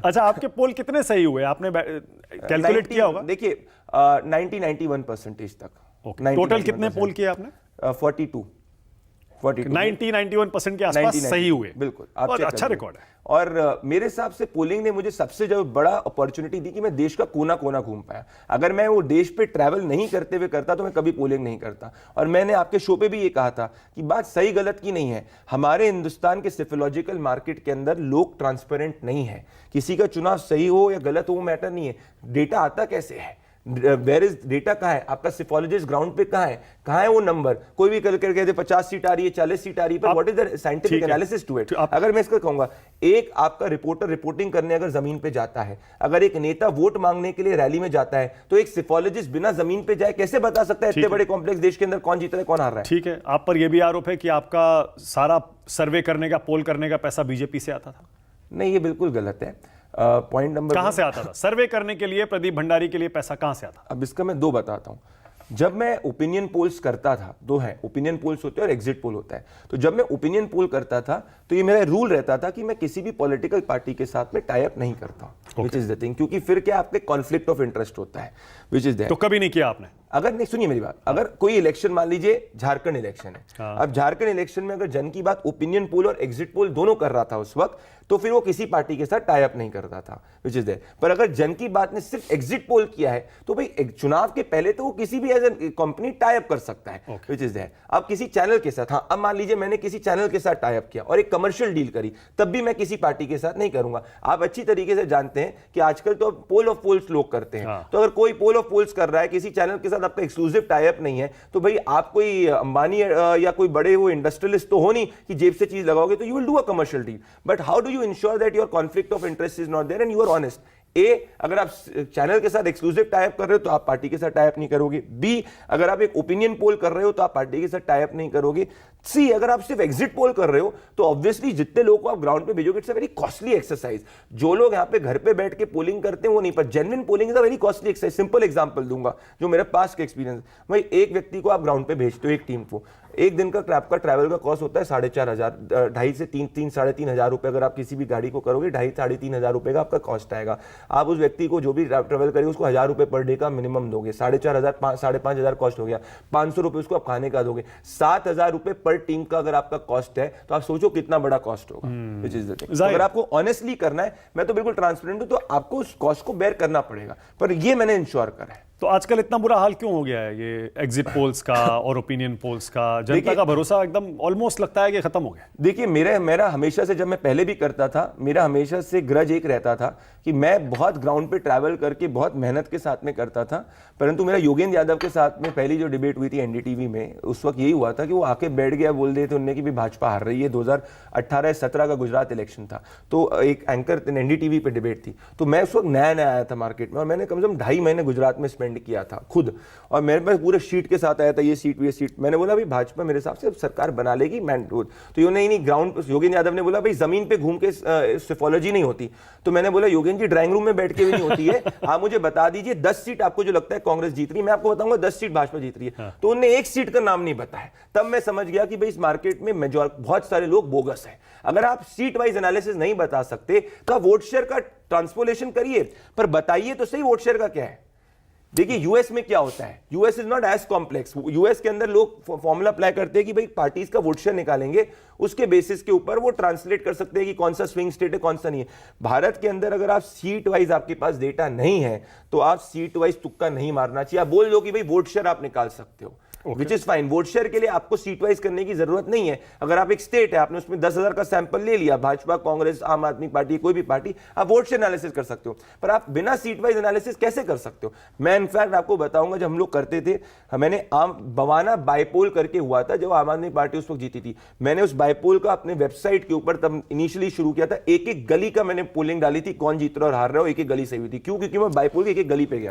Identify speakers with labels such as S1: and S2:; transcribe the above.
S1: अच्छा, आपके पोल कितने सही हुए, आपने कैलकुलेट किया होगा?
S2: देखिए 91% तक।
S1: टोटल कितने पोल किए आपने?
S2: 42
S1: 91% के आसपास सही हुए।
S2: बिल्कुल,
S1: बहुत अच्छा रिकॉर्ड है।
S2: और मेरे हिसाब से पोलिंग ने मुझे सबसे जो बड़ा अपॉर्चुनिटी दी कि मैं देश का कोना कोना घूम पाया। अगर मैं वो देश पे ट्रैवल नहीं करते हुए करता तो मैं कभी पोलिंग नहीं करता। और मैंने आपके शो पे भी ये कहा था कि बात सही गलत की नहीं है, हमारे हिंदुस्तान के सिफोलॉजिकल मार्केट के अंदर लोग ट्रांसपेरेंट नहीं है। किसी का चुनाव सही हो या गलत हो वो मैटर नहीं है, डेटा आता कैसे है, वेयर इज डेटा कहाँ है, आपका सिफोलॉजिस्ट ग्राउंड पे कहाँ है वो नंबर। कोई भी कल कहते 50 सीट आ रही है, 40 सीट आ रही है, पर what is the scientific analysis to it. अगर मैं इसका कहूंगा, एक आपका रिपोर्टर रिपोर्टिंग करने अगर जमीन पे जाता है, अगर एक नेता वोट मांगने के लिए रैली में जाता है, तो एक सिफोलॉजिस्ट बिना जमीन पे जाए कैसे बता सकता है इतने बड़े कॉम्प्लेक्स देश के अंदर कौन जीत रहा है कौन हार रहा है।
S1: ठीक है, आप पर यह भी आरोप है कि आपका सारा सर्वे करने का, पोल करने का पैसा बीजेपी से आता था।
S2: नहीं, ये बिल्कुल गलत है। पॉइंट नंबर,
S1: कहां से आता था सर्वे करने के लिए, प्रदीप भंडारी के लिए पैसा कहां से आता?
S2: अब इसका मैं दो बताता हूं। जब मैं ओपिनियन पोल्स करता था, दो है, ओपिनियन पोल्स होते हैं और एग्जिट पोल होता है। तो जब मैं ओपिनियन पोल करता था तो ये मेरा रूल रहता था कि मैं किसी भी पॉलिटिकल पार्टी के साथ में टाई अप नहीं करता, विच इज द थिंग, क्योंकि फिर क्या आपके कॉन्फ्लिक्ट ऑफ इंटरेस्ट होता है, विच इज दैट।
S1: तो कभी नहीं किया आपने?
S2: अगर नहीं, सुनिए मेरी बात, अगर कोई इलेक्शन, मान लीजिए झारखंड इलेक्शन है, अब झारखंड इलेक्शन में अगर जन की बात ओपिनियन पोल और एग्जिट पोल दोनों कर रहा था उस वक्त, तो फिर वो किसी पार्टी के साथ टाई अप नहीं करता था, विच इज दैट। पर अगर जन की बात ने सिर्फ एग्जिट पोल किया है तो भाई चुनाव के पहले तो वो किसी भी as a company tie up कर सकता है, विच इज दैट। अब किसी चैनल के साथ, हाँ, अब मान लीजिए मैंने किसी चैनल के साथ टाई अप किया और एक कमर्शियल डील करी, तब भी मैं किसी पार्टी के साथ नहीं करूंगा। आप अच्छी तरीके से जानते हैं कि आजकल तो पोल ऑफ पोल्स लोग करते हैं, तो अगर कोई पोल ऑफ पोल्स कर रहा है, किसी चैनल के साथ आपका एक्सक्लूसिव टाई अप नहीं है, तो भाई आप कोई अंबानी या कोई बड़े वो इंडस्ट्रियलिस्ट तो हो नहीं कि जेब से चीज लगाओगे, तो you will do a commercial deal. But how do you ensure that your conflict of interest is not there and you are honest. ए, अगर आप चैनल के साथ एक्सक्लूसिव टाई अप कर रहे हो तो आप पार्टी के साथ टाई अप नहीं करोगे। बी, अगर आप एक ओपिनियन पोल कर रहे हो तो आप पार्टी के साथ टाई अप नहीं करोगे। सी, अगर आप सिर्फ एग्जिट पोल कर रहे हो तो ऑब्वियसली जितने लोगों को आप ग्राउंड पे भेजोगे, it's a very costly exercise. जो लोग यहाँ पे घर पे बैठ के पोलिंग करते हैं वो नहीं, पर genuine polling is a very costly exercise. Simple example दूंगा जो मेरे पास का एक्सपीरियंस। भाई एक व्यक्ति को आप ग्राउंड पे भेजते हो, एक टीम को, एक दिन का आपका ट्रैवल का कॉस्ट होता है 4,500, 2.5 से 3 साढ़े 3 हजार रुपए। अगर आप किसी भी गाड़ी को करोगे 2.5 साढ़े 3 हजार रुपए का आपका कॉस्ट आएगा। आप उस व्यक्ति को जो भी ट्रैवल करेगा उसको 1,000 रुपए पर डे का मिनिमम दोगे, 4,500 साढ़े 5 हजार कॉस्ट हो गया, 500 रुपए उसको आप खाने का दोगे, 7,000 रुपए पर टीम का अगर आपका कॉस्ट है तो आप सोचो कितना बड़ा कॉस्ट होगा, विच इज द थिंग। अगर आपको ऑनेस्टली करना है, मैं तो बिल्कुल ट्रांसपेरेंट हूं, तो आपको उस कॉस्ट को बेयर करना पड़ेगा, पर ये मैंने इंश्योर करा है।
S1: तो आजकल इतना बुरा हाल क्यों हो गया है ये एग्जिट पोल्स का और ओपिनियन पोल्स का? जनता का भरोसा एकदम ऑलमोस्ट लगता है कि खत्म हो गया।
S2: देखिए, मेरा हमेशा से, जब मैं पहले भी करता था, मेरा हमेशा से ग्रज एक रहता था कि मैं बहुत ग्राउंड पे ट्रैवल करके बहुत मेहनत के साथ में करता था। परंतु मेरा योगेंद्र यादव के साथ में पहली जो डिबेट हुई थी एनडीटीवी में, उस वक्त यही हुआ था कि वो आके बैठ गया, बोल रहे थे उनने कि भी भाजपा हार रही है। 2018-17 का गुजरात इलेक्शन था, तो एक एंकर एनडीटीवी पे डिबेट थी, तो मैं उस वक्त नया नया आया था मार्केट में और मैंने कम से कम 2.5 महीने गुजरात में स्पेंड किया था खुद, और मेरे पास पूरे शीट के साथ आया था, ये सीट। मैंने बोला भाई भाजपा मेरे हिसाब से सरकार बना लेगी, तो ये नहीं ग्राउंड। योगेंद्र यादव ने बोला भाई जमीन पे घूम के सिफोलॉजी नहीं होती। तो मैंने बोला योगेंद्र जी ड्राइंग रूम में बैठ के भी नहीं होती है, आप मुझे बता दीजिए 10 सीट आपको जो लगता है कांग्रेस जीत रही है, मैं आपको बताऊंगा 10 सीट भाजपा जीत रही है। तो उन्होंने एक सीट का नाम नहीं बताया, तब मैं समझ गया कि भाई इस मार्केट में बहुत सारे लोग बोगस है। अगर आप सीट वाइज एनालिसिस नहीं बता सकते तो आप वोट शेयर का ट्रांसपोलेशन करिए, पर बताइए तो सही वोट शेयर का क्या है। देखिए यूएस में क्या होता है, US is not as complex. US के अंदर लोग फॉर्मूला अप्लाई करते हैं कि भाई पार्टीज का वोट शेयर निकालेंगे, उसके बेसिस के ऊपर वो ट्रांसलेट कर सकते हैं कि कौन सा स्विंग स्टेट है कौन सा नहीं है। भारत के अंदर अगर आप सीट वाइज आपके पास डेटा नहीं है तो आप सीट वाइज तुक्का नहीं मारना चाहिए। आप बोल दो कि भाई वोट शेयर आप निकाल सकते हो, which is fine. Vote share के लिए आपको सीट वाइज करने की जरूरत नहीं है। अगर आप एक स्टेट है, आपने उसमें 10,000 का सैंपल ले लिया, भाजपा, कांग्रेस, आम आदमी पार्टी, कोई भी पार्टी, आप वोट शेयर एनालिसिस कर सकते हो, पर आप बिना सीट वाइज एनालिसिस कैसे कर सकते हो? मैं इनफैक्ट आपको बताऊंगा, जब हम लोग करते थे, मैंने बवाना बाइपोल करके हुआ था जब आम आदमी पार्टी उस वक्त जीती थी। मैंने उस बाइपोल का अपने वेबसाइट के ऊपर तब इनिशियली शुरू किया था। एक एक गली का मैंने पोलिंग डाली थी, कौन जीत रहा और हार रहा हो, एक एक गली सही हुई थी। क्यों? क्योंकि मैं बाइपोल की एक एक गली पे गया,